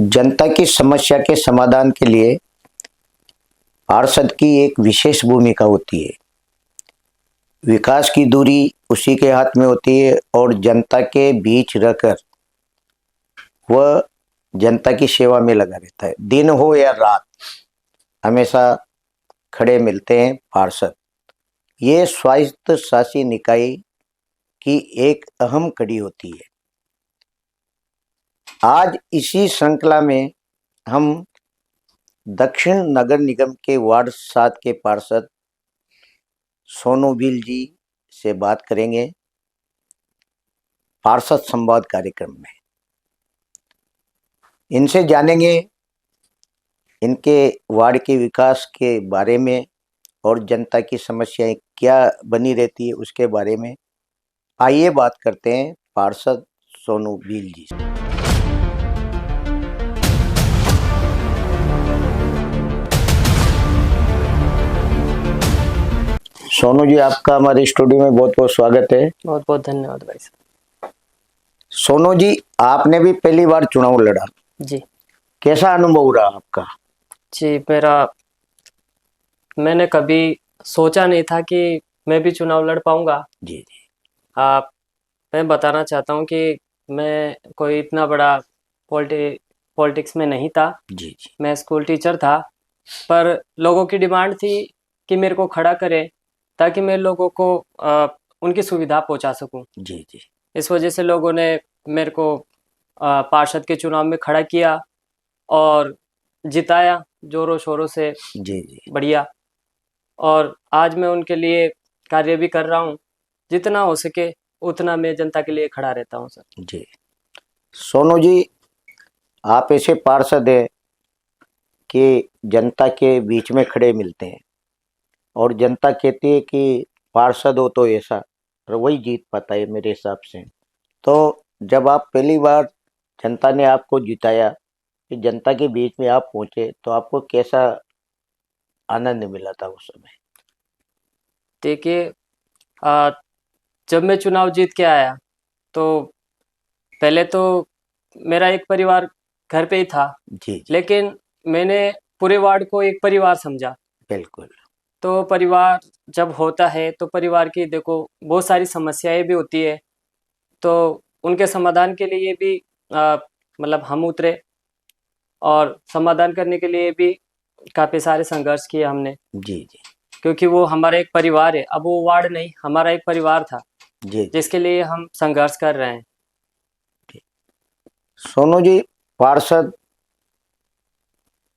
जनता की समस्या के समाधान के लिए पार्षद की एक विशेष भूमिका होती है। विकास की दूरी उसी के हाथ में होती है और जनता के बीच रहकर वह जनता की सेवा में लगा रहता है। दिन हो या रात हमेशा खड़े मिलते हैं पार्षद। ये स्वायत्त शासी निकाय की एक अहम कड़ी होती है। आज इसी श्रृंखला में हम दक्षिण नगर निगम के वार्ड 7 के पार्षद सोनू भील जी से बात करेंगे पार्षद संवाद कार्यक्रम में। इनसे जानेंगे इनके वार्ड के विकास के बारे में और जनता की समस्याएं क्या बनी रहती है उसके बारे में। आइए बात करते हैं पार्षद सोनू भील जी से। सोनू जी, आपका हमारे स्टूडियो में बहुत बहुत स्वागत है। बहुत बहुत धन्यवाद भाई साहब। सोनू जी, आपने भी पहली बार चुनाव लड़ा जी। कैसा अनुभव रहा आपका? जी, मैंने कभी सोचा नहीं था कि मैं भी चुनाव लड़ पाऊंगा। जी जी। आप मैं बताना चाहता हूं कि मैं कोई इतना बड़ा पॉलिटिक्स में नहीं था। जी जी। मैं स्कूल टीचर था, पर लोगों की डिमांड थी कि मेरे को खड़ा करें ताकि मैं लोगों को उनकी सुविधा पहुंचा सकूं। जी जी। इस वजह से लोगों ने मेरे को पार्षद के चुनाव में खड़ा किया और जिताया जोरों शोरों से। जी जी। बढ़िया। और आज मैं उनके लिए कार्य भी कर रहा हूँ। जितना हो सके उतना मैं जनता के लिए खड़ा रहता हूँ सर। जी। सोनू जी, आप ऐसे पार्षद हैं कि जनता के बीच में खड़े मिलते हैं और जनता कहती है कि पार्षद हो तो ऐसा, और वही जीत पाता है मेरे हिसाब से। तो जब आप पहली बार जनता ने आपको जिताया, कि जनता के बीच में आप पहुंचे, तो आपको कैसा आनंद मिला था उस समय? देखिए, जब मैं चुनाव जीत के आया तो पहले तो मेरा एक परिवार घर पे ही था। जी जी। लेकिन मैंने पूरे वार्ड को एक परिवार समझा। बिल्कुल। तो परिवार जब होता है तो परिवार की देखो बहुत सारी समस्याएं भी होती है, तो उनके समाधान के लिए भी मतलब हम उतरे और समाधान करने के लिए भी काफ़ी सारे संघर्ष किए हमने। जी जी। क्योंकि वो हमारा एक परिवार है। अब वो वार्ड नहीं, हमारा एक परिवार था जी जी। जिसके लिए हम संघर्ष कर रहे हैं। सोनू जी, पार्षद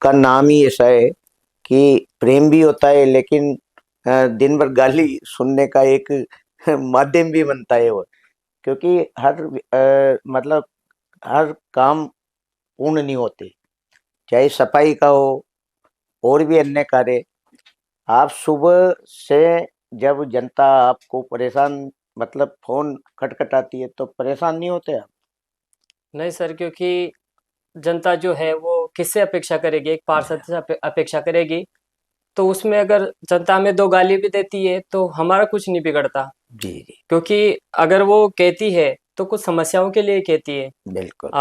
का नाम ही ऐसा है कि प्रेम भी होता है, लेकिन दिन भर गाली सुनने का एक माध्यम भी बनता है वो। क्योंकि मतलब हर काम पूर्ण नहीं होते, चाहे सफाई का हो और भी अन्य कार्य। आप सुबह से जब जनता आपको परेशान, मतलब फोन खटखटाती है, तो परेशान नहीं होते आप? नहीं सर, क्योंकि जनता जो है वो किससे अपेक्षा करेगी? एक पार्षद से अपेक्षा करेगी। तो उसमें अगर जनता हमें दो गाली भी देती है तो हमारा कुछ नहीं बिगड़ता। जी जी। क्योंकि अगर वो कहती है तो कुछ समस्याओं के लिए कहती है। बिल्कुल।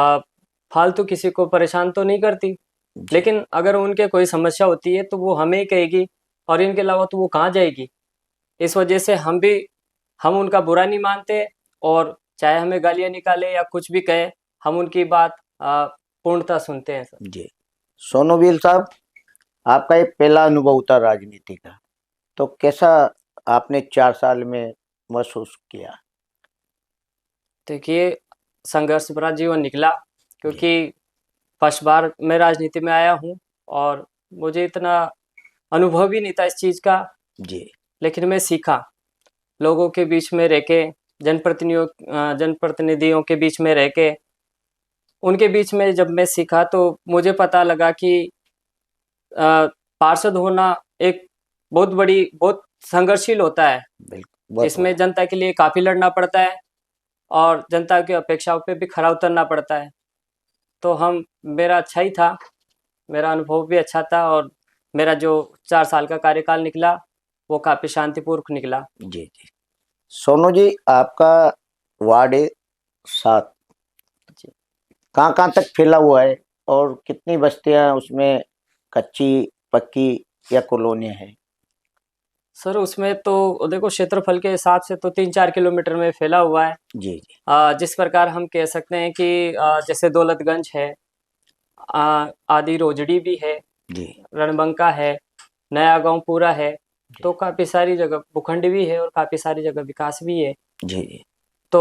फालतू किसी को परेशान तो नहीं करती। जी लेकिन अगर उनके कोई समस्या होती है तो वो हमें ही कहेगी और इनके अलावा तो वो कहाँ जाएगी। इस वजह से हम उनका बुरा नहीं मानते, और चाहे हमें गालियाँ निकाले या कुछ भी कहे, हम उनकी बात पूर्णतः सुनते हैं सर। जी। सोनू भील साहब, आपका ये पहला अनुभव था राजनीति का, तो कैसा आपने 4 साल में महसूस किया? देखिए, संघर्ष भरा जीवन निकला, जी क्योंकि फर्स्ट बार मैं राजनीति में आया हूँ और मुझे इतना अनुभव ही नहीं था इस चीज़ का। जी। लेकिन मैं सीखा लोगों के बीच में रह के, जनप्रतिनिधियों के बीच में रह के, उनके बीच में जब मैं सीखा तो मुझे पता लगा कि पार्षद होना एक बहुत संघर्षशील होता है। बिल्कुल, बहुत इसमें बड़ा। जनता के लिए काफ़ी लड़ना पड़ता है और जनता की अपेक्षाओं पे भी खरा उतरना पड़ता है। तो हम मेरा अच्छा ही था, मेरा अनुभव भी अच्छा था, और मेरा जो 4 साल का कार्यकाल निकला वो काफ़ी शांतिपूर्वक निकला। जी जी। सोनू जी, आपका वार्ड 7 जी। कहाँ कहाँ तक फैला हुआ है और कितनी बस्तियां उसमें कच्ची, पक्की या कॉलोनियां हैं? सर उसमें तो देखो क्षेत्रफल के हिसाब से तो 3-4 किलोमीटर में फैला हुआ है। जी जी जिस प्रकार हम कह सकते हैं कि जैसे दौलतगंज है, आदि रोजड़ी भी है, जी रणबंका है, नया गांव पूरा है। जी तो काफ़ी सारी जगह भूखंड भी है और काफ़ी सारी जगह विकास भी है। जी जी तो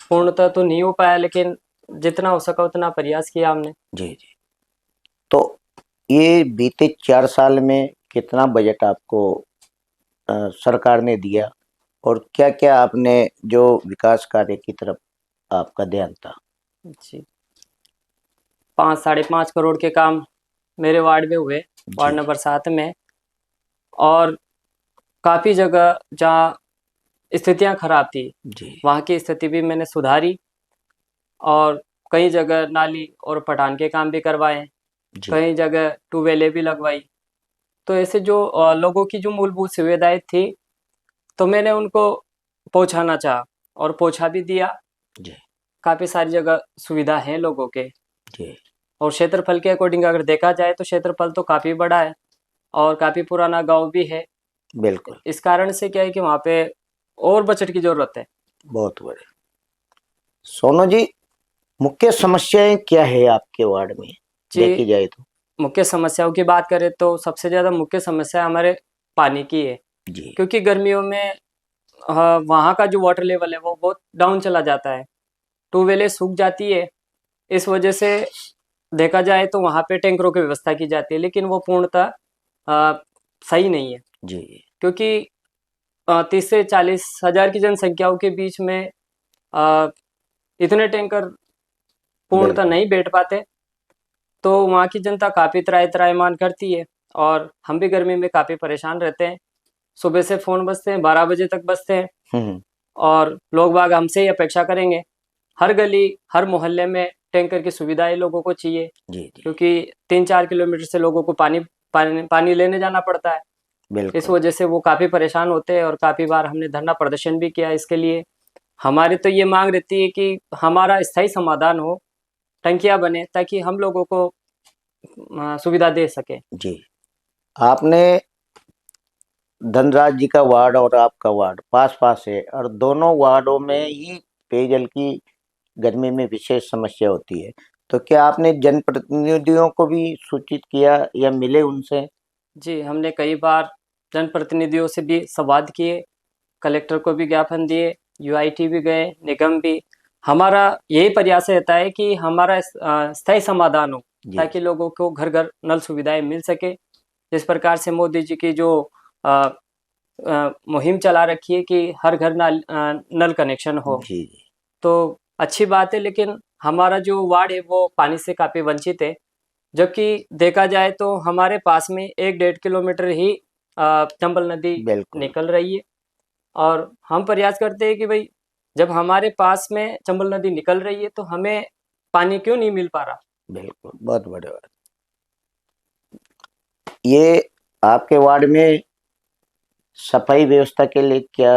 पूर्णतः तो नहीं हो पाया, लेकिन जितना हो सका उतना प्रयास किया हमने। जी जी। तो ये बीते 4 साल में कितना बजट आपको सरकार ने दिया, और क्या क्या आपने जो विकास कार्य की तरफ आपका ध्यान था? जी, 5-5.5 करोड़ के काम मेरे वार्ड में हुए, वार्ड जी नंबर 7 में। और काफ़ी जगह जहाँ स्थितियाँ खराब थी, जी वहाँ की स्थिति भी मैंने सुधारी। और कई जगह नाली और पटान के काम भी करवाए, जी कई जगह ट्यूबवेलें भी लगवाई। तो ऐसे जो लोगों की जो मूलभूत सुविधाएं थी, तो मैंने उनको पहुँचाना चाहा और पहुँचा भी दिया। जी काफ़ी सारी जगह सुविधा है लोगों के। जी और क्षेत्रफल के अकॉर्डिंग अगर देखा जाए तो क्षेत्रफल तो काफ़ी बड़ा है और काफ़ी पुराना गांव भी है। बिल्कुल। इस कारण से क्या है कि वहाँ पे और बजट की ज़रूरत है। बहुत बढ़िया। सोनू जी, मुख्य समस्याएं क्या है आपके वार्ड में, जी, देखी जाए तो? मुख्य समस्याओं की बात करें तो सबसे ज़्यादा मुख्य समस्या हमारे पानी की है। जी क्योंकि गर्मियों में वहाँ का जो वाटर लेवल है वो बहुत डाउन चला जाता है, ट्यूबवेलें सूख जाती है। इस वजह से देखा जाए तो वहाँ पे टैंकरों की व्यवस्था की जाती है, लेकिन वो पूर्णतः सही नहीं है। जी क्योंकि 30 से 40 हज़ार की जनसंख्याओं के बीच में अ, इतने टैंकर पूर्णतः बिल्कुल। नहीं बैठ पाते। तो वहाँ की जनता काफ़ी त्राहि-त्राहिमाम करती है और हम भी गर्मी में काफ़ी परेशान रहते हैं। सुबह से फ़ोन बजते हैं, 12 बजे तक बजते हैं हम्म। और लोग बाग हमसे ही अपेक्षा करेंगे। हर गली, हर मोहल्ले में टैंकर की सुविधाएँ लोगों को चाहिए, जी जी क्योंकि 3-4 किलोमीटर से लोगों को पानी लेने जाना पड़ता है। इस बिल्कुल। वजह से वो काफ़ी परेशान होते हैं और काफ़ी बार हमने धरना प्रदर्शन भी किया इसके लिए। हमारी तो ये मांग रहती है कि हमारा स्थायी समाधान हो, टंकियाँ बने ताकि हम लोगों को सुविधा दे सकें। जी, आपने धनराज जी का वार्ड और आपका वार्ड पास पास है, और दोनों वार्डों में ही पेयजल की गर्मी में विशेष समस्या होती है। तो क्या आपने जनप्रतिनिधियों को भी सूचित किया या मिले उनसे? जी, हमने कई बार जनप्रतिनिधियों से भी संवाद किए, कलेक्टर को भी ज्ञापन दिए, यूआईटी भी गए, निगम भी। हमारा यही प्रयास रहता है कि हमारा स्थायी समाधान हो, जी ताकि लोगों को घर-घर नल सुविधाएँ मिल सके। जिस प्रकार से मोदी जी की जो अ मुहिम चला रखी है कि हर घर नल कनेक्शन हो, जी जी तो अच्छी बात है, लेकिन हमारा जो वार्ड है वो पानी से काफ़ी वंचित है। जबकि देखा जाए तो हमारे पास में 1-1.5 किलोमीटर ही चंबल नदी बिल्कुल निकल रही है। और हम प्रयास करते हैं कि भाई, जब हमारे पास में चंबल नदी निकल रही है तो हमें पानी क्यों नहीं मिल पा रहा? बिल्कुल, बहुत बढ़िया बात। ये आपके वार्ड में सफाई व्यवस्था के लिए क्या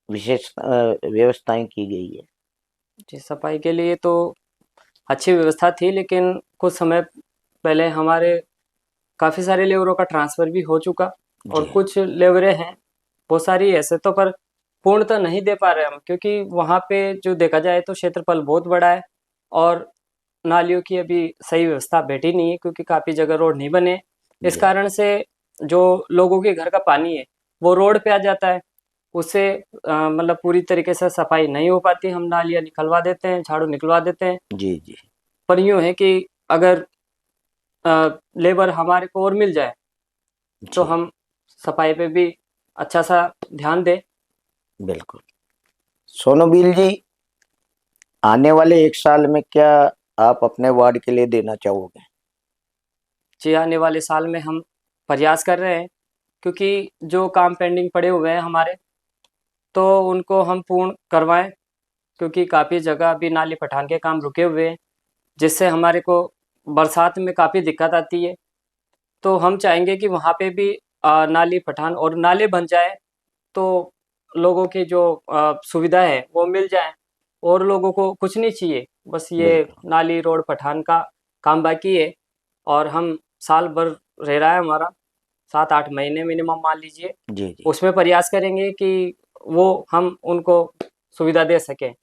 विशेष व्यवस्थाएं की गई है? जी, सफाई के लिए तो अच्छी व्यवस्था थी, लेकिन कुछ समय पहले हमारे काफ़ी सारे लेबरों का ट्रांसफ़र भी हो चुका और जी कुछ लेबरें हैं, बहुत सारी ऐसे तो, पर पूर्णतः नहीं दे पा रहे हम, क्योंकि वहाँ पे जो देखा जाए तो क्षेत्रफल बहुत बड़ा है और नालियों की अभी सही व्यवस्था बैठी नहीं है, क्योंकि काफ़ी जगह रोड नहीं बने। इस जी कारण से जो लोगों के घर का पानी है, वो रोड पे आ जाता है। उससे मतलब पूरी तरीके से सफाई नहीं हो पाती। हम नालियाँ निकलवा देते हैं, झाड़ू निकलवा देते हैं, जी जी पर यूँ है कि अगर लेबर हमारे को और मिल जाए तो जी हम सफाई पे भी अच्छा सा ध्यान दें। बिल्कुल। सोनूबील जी, आने वाले 1 साल में क्या आप अपने वार्ड के लिए देना चाहोगे? जी, आने वाले साल में हम प्रयास कर रहे हैं, क्योंकि जो काम पेंडिंग पड़े हुए हैं हमारे, तो उनको हम पूर्ण करवाएँ, क्योंकि काफ़ी जगह अभी नाली पठान के काम रुके हुए हैं, जिससे हमारे को बरसात में काफ़ी दिक्कत आती है। तो हम चाहेंगे कि वहाँ पे भी नाली पठान और नाले बन जाए, तो लोगों की जो सुविधा है वो मिल जाए और लोगों को कुछ नहीं चाहिए, बस ये बिल्कुल नाली रोड पठान का काम बाकी है और हम साल भर रह रहा है हमारा 7-8 महीने मिनिमम मान लीजिए। जी जी। उसमें प्रयास करेंगे कि वो हम उनको सुविधा दे सकें।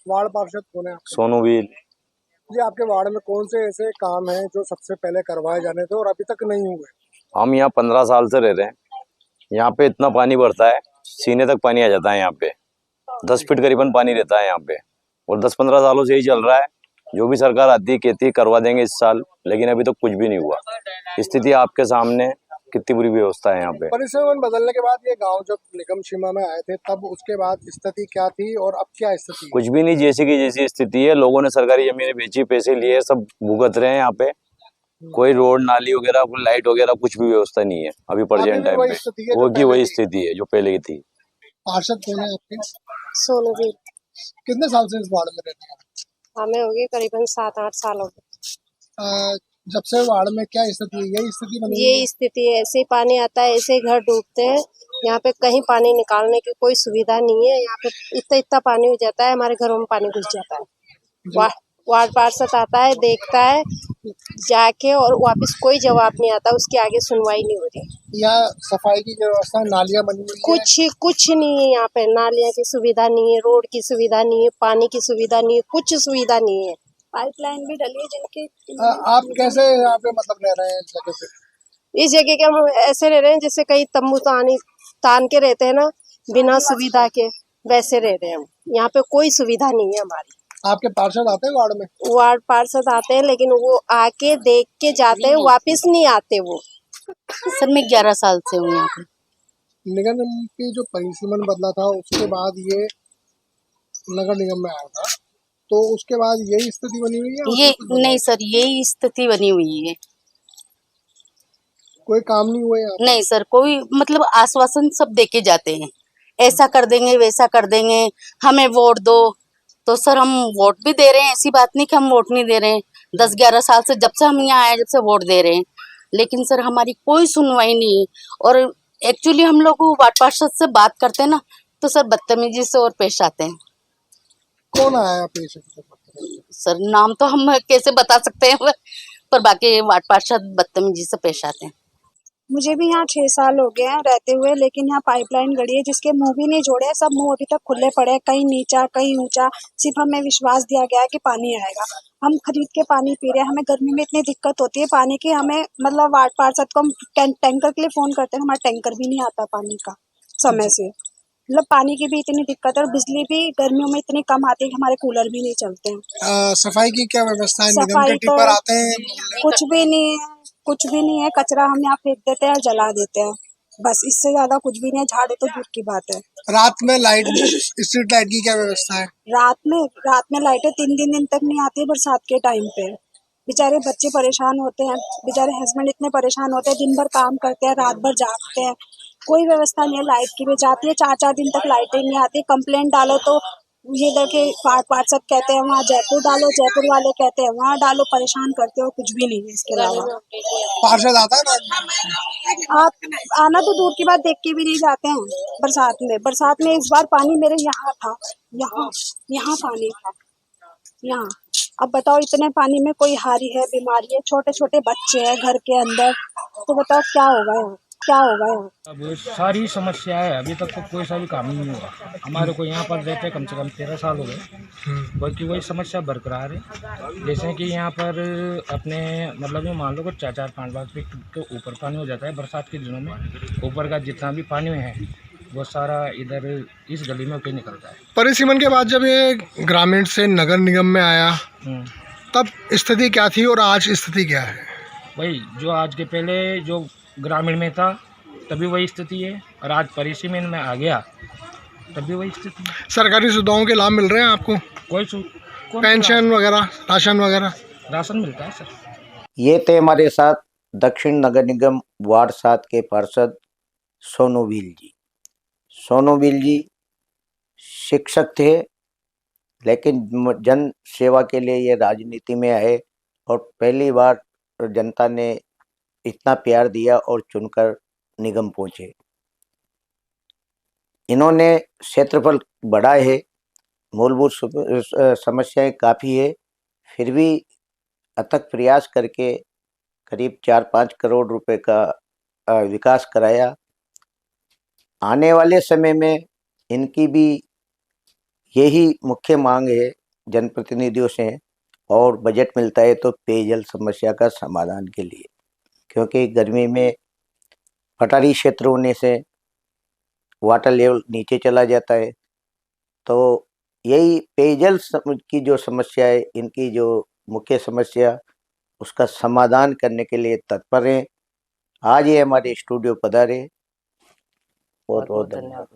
वार्ड पार्षद कौन है आपके? सोनू व्हील। जी, आपके वार्ड में कौन से ऐसे काम हैं जो सबसे पहले करवाए जाने थे और अभी तक नहीं हुए? हम यहाँ 15 साल से रह रहे हैं। यहाँ पे इतना पानी बढ़ता है, सीने तक पानी आ जाता है। यहाँ पे 10 फीट करीबन पानी रहता है यहाँ पे, और 10-15 सालों से यही चल रहा है। जो भी सरकार आती है कहती है करवा देंगे इस साल, लेकिन अभी तक कुछ भी नहीं हुआ। स्थिति आपके सामने, कितनी बुरी व्यवस्था है यहाँ पे। परिसीमन बदलने के बाद ये गांव जब निगम सीमा में आए थे तब उसके बाद स्थिति क्या थी और अब क्या स्थिति है? कुछ भी नहीं, जैसी की जैसी स्थिति है। लोगों ने सरकारी जमीनें बेची, पैसे लिए, सब भुगत रहे हैं यहाँ पे। कोई रोड नाली वगैरह, कोई लाइट वगैरह, कुछ भी व्यवस्था नहीं है अभी प्रेजेंट टाइम वही पे। स्थिति है जो वो की पहले वही थी। स्थिति है जो पहले की थी। पार्षद कौन है आपके? सोनू भी कितने साल से इस वार्ड में रहते हैं? हमें हो गए करीबन 7-8 साल हो गए। जब से वार्ड में क्या स्थिति है? यही स्थिति बनी हुई ये है? स्थिति है, ऐसे ही पानी आता है, ऐसे ही घर डूबते हैं। यहाँ पे कहीं पानी निकालने की कोई सुविधा नहीं है। यहाँ पे इतना इतना पानी हो जाता है, हमारे घरों में पानी घुस जाता है। जी। वार्ड पार्षद आता है, देखता है जाके, और वापस कोई जवाब नहीं आता, उसके आगे सुनवाई नहीं हो रही। यहाँ सफाई की व्यवस्था, नालियाँ बनी हुई है? कुछ नहीं है यहाँ पे। नालियाँ की सुविधा नहीं है, रोड की सुविधा नहीं है, पानी की सुविधा नहीं है, कुछ सुविधा नहीं है। पाइपलाइन भी डली है जिनकी। आप कैसे यहाँ पे मतलब रह रहे हैं इस जगह पे? इस जगह के हम ऐसे रह रहे हैं जैसे कहीं तम्बू तान के रहते हैं ना, बिना सुविधा के, वैसे रह रहे हैं हम। यहाँ पे कोई सुविधा नहीं है हमारी। आपके पार्षद आते हैं वार्ड में? वार्ड पार्षद आते हैं, लेकिन वो आके देख के जाते हैं, वापस नहीं आते वो। सर मैं 11 साल से हूँ यहाँ पे। निगम की जो परिसीमन बदला था उसके बाद ये नगर निगम में आया था, तो उसके बाद यही स्थिति बनी हुई है? ये नहीं सर, यही स्थिति बनी हुई है। कोई काम नहीं हुआ यहाँ? नहीं सर, कोई मतलब आश्वासन सब देके जाते हैं, ऐसा कर देंगे वैसा कर देंगे, हमें वोट दो। तो सर हम वोट भी दे रहे हैं, ऐसी बात नहीं कि हम वोट नहीं दे रहे हैं। 10-11 साल से, जब से हम यहाँ आए, जब से वोट दे रहे हैं, लेकिन सर हमारी कोई सुनवाई नहीं है। और एक्चुअली हम लोग वार्ड पार्षद से बात करते हैं ना, तो सर बदतमीजी से और पेश आते हैं। कौन आया पेश? सर नाम तो हम कैसे बता सकते हैं, पर बाकी वार्ड पार्षद बदतमीजी से पेश आते हैं। मुझे भी यहाँ 6 साल हो गए हैं रहते हुए, लेकिन यहाँ पाइपलाइन गड़ी है जिसके मुंह भी नहीं जोड़े हैं। सब मुंह अभी तक खुले पड़े हैं, कहीं नीचा कहीं ऊंचा। सिर्फ हमें विश्वास दिया गया है कि पानी आएगा, हम खरीद के पानी पी रहे हैं। हमें गर्मी में इतनी दिक्कत होती है पानी की, हमें मतलब वार्ड पार्षद को हम टैंकर के लिए फोन करते हैं, हमारा टैंकर भी नहीं आता पानी का समय से। मतलब पानी की भी इतनी दिक्कत है, और बिजली भी गर्मियों में इतनी कम आती है कि हमारे कूलर भी नहीं चलते हैं। सफाई की क्या व्यवस्था है? निगम सफाई के तो टिपर आते हैं? कुछ भी नहीं है, कुछ भी नहीं है। कचरा हम यहाँ फेंक देते हैं और जला देते हैं, बस इससे ज्यादा कुछ भी नहीं है। झाड़ू तो दूर की बात है। रात में लाइट, स्ट्रीट लाइट की क्या व्यवस्था है? रात में लाइटें 3 दिन तक नहीं आती है बरसात के टाइम पे। बेचारे बच्चे परेशान होते हैं, बेचारे हस्बैंड इतने परेशान होते हैं, दिन भर काम करते हैं, रात भर जागते हैं। कोई व्यवस्था नहीं है लाइट की भी, जाती है 4-4 दिन तक लाइटें नहीं आती। कंप्लेंट डालो तो ये देखे वार्ड पार्षद कहते हैं वहाँ जयपुर डालो, जयपुर वाले कहते हैं वहाँ डालो, परेशान करते हो, कुछ भी नहीं है इसके अलावा। पार्षद आता है? आप आना तो दूर की बात, देख के भी नहीं जाते हैं। बरसात में इस बार पानी मेरे यहाँ था, यहाँ पानी था यहाँ। अब बताओ, इतने पानी में कोई हारी है, बीमारी है, छोटे छोटे बच्चे हैं घर के अंदर, तो बताओ क्या होगा यहाँ, क्या होगा यहाँ? अब सारी समस्या है, अभी तक तो कोई सा भी काम नहीं हुआ। हमारे को यहाँ पर रहते कम से कम 13 साल हो गए, बल्कि वही समस्या बरकरार है। जैसे कि यहाँ पर अपने मतलब ये मान लो कि 4-5 फीट के ऊपर पानी हो जाता है बरसात के दिनों में। ऊपर का जितना भी पानी है वो सारा इधर इस गली में होकर निकलता है। परिसीमन के बाद जब ये ग्रामीण से नगर निगम में आया तब स्थिति क्या थी और आज स्थिति क्या है? वही जो आज के पहले जो ग्रामीण में था तभी वही स्थिति है, और आज परिसीमन में आ गया तभी वही स्थिति है। सरकारी सुविधाओं के लाभ मिल रहे हैं आपको? कौन पेंशन वगैरह, राशन वगैरह? राशन मिलता है सर। ये थे हमारे साथ दक्षिण नगर निगम वार्ड 7 के पार्षद सोनू व्हील जी। सोनू व्हील जी शिक्षक थे, लेकिन जन सेवा के लिए ये राजनीति में आए और पहली बार जनता ने इतना प्यार दिया और चुनकर निगम पहुंचे। इन्होंने क्षेत्रफल बड़ा है, मूलभूत समस्याएं काफ़ी है, फिर भी अथक प्रयास करके करीब 4-5 करोड़ रुपए का विकास कराया। आने वाले समय में इनकी भी यही मुख्य मांग है जनप्रतिनिधियों से, और बजट मिलता है तो पेयजल समस्या का समाधान के लिए, क्योंकि गर्मी में पठारी क्षेत्र होने से वाटर लेवल नीचे चला जाता है। तो यही पेयजल की जो समस्या है, इनकी जो मुख्य समस्या, उसका समाधान करने के लिए तत्पर हैं। आज ये हमारे स्टूडियो पधारे, बहुत बहुत धन्यवाद।